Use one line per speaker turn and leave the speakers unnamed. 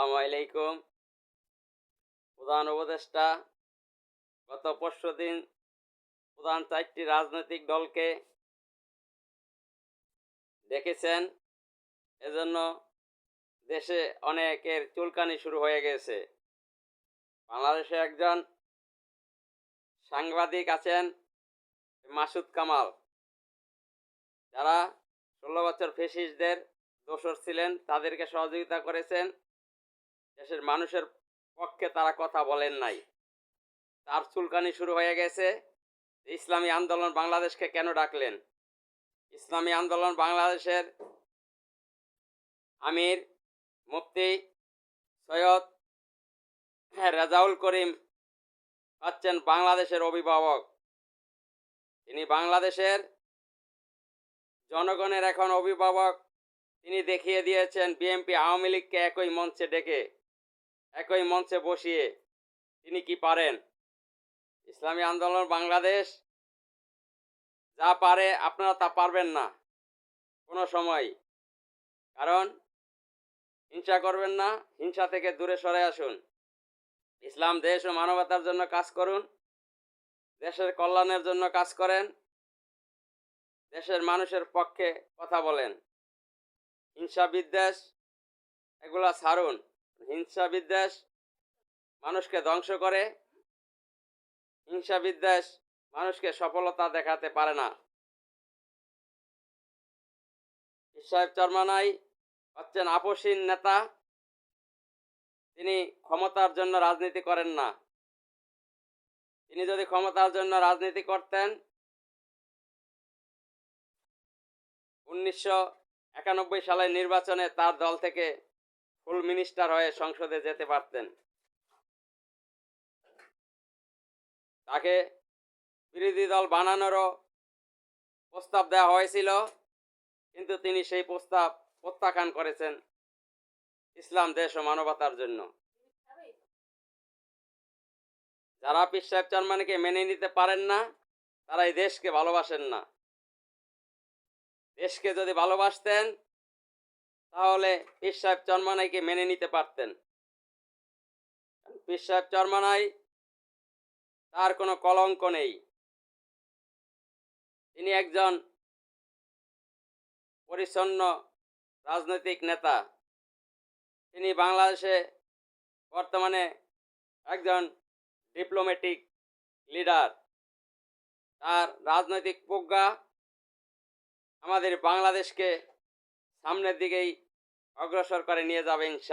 আসসালামু আলাইকুম। প্রধান উপদেষ্টা গত পরশুদিন প্রধান ৪টি রাজনৈতিক দলকে ডেকেছেন। এজন্য দেশে অনেকের চুলকানি শুরু হয়ে গেছে। বাংলাদেশে একজন সাংবাদিক আছেন মাসুদ কামাল, যারা ১৬ বছর ফ্যাসিস্টদের দোসর ছিলেন, তাদেরকে সহযোগিতা করেছেন। দেশের মানুষের পক্ষে তারা কথা বলেন নাই। তার চুলকানি শুরু হয়ে গেছে। ইসলামী আন্দোলন বাংলাদেশকে কেন ডাকলেন? ইসলামী আন্দোলন বাংলাদেশের আমির মুফতি সৈয়দ রেজাউল করিম হচ্ছেন বাংলাদেশের অভিভাবক। তিনি বাংলাদেশের জনগণের এখন অভিভাবক। তিনি দেখিয়ে দিয়েছেন বিএনপি আওয়ামী লীগকে একই মঞ্চে ডেকে, একই মঞ্চে বসিয়ে তিনি কি পারেন। ইসলামী আন্দোলন বাংলাদেশ যা পারে আপনারা তা পারবেন না কোনো সময়। কারণ হিংসা করবেন না, হিংসা থেকে দূরে সরে আসুন। ইসলাম, দেশ ও মানবতার জন্য কাজ করুন, দেশের কল্যাণের জন্য কাজ করেন, দেশের মানুষের পক্ষে কথা বলেন। হিংসা বিদ্বেষ এগুলা ছাড়ুন। হিংসা বিদ্বেষ মানুষকে ধ্বংস করে। হিংসা বিদ্বেষ মানুষকে সফলতা দেখাতে পারে না। পীর সাহেব চরমনাই হচ্ছেন আপসীন নেতা। তিনি ক্ষমতার জন্য রাজনীতি করেন না। তিনি যদি ক্ষমতার জন্য রাজনীতি করতেন ১৯৯১ সালের নির্বাচনে তার দল থেকে ফুল মিনিস্টার হয়ে সংসদে যেতে পারতেন। তাকে বিরোধী দল বানানোরও প্রস্তাব দেওয়া হয়েছিল, কিন্তু তিনি সেই প্রস্তাব প্রত্যাখ্যান করেছেন ইসলাম, দেশ ও মানবতার জন্য। যারা পীর সাহেব চরমনাইকে মেনে নিতে পারেন না, তারা এই দেশকে ভালোবাসেন না। দেশকে যদি ভালোবাসতেন তাহলে পীর সাহেব চরমনাইকে মেনে নিতে পারতেন। পীর সাহেব চরমনাই, তার কোনো কলঙ্ক নেই। তিনি একজন পরিচ্ছন্ন রাজনৈতিক নেতা। তিনি বাংলাদেশে বর্তমানে একজন ডিপ্লোম্যাটিক লিডার। তার রাজনৈতিক প্রজ্ঞা আমাদের বাংলাদেশকে সামনের দিকেই অগ্রসর করে নিয়ে যাবে ইনশাআল্লাহ।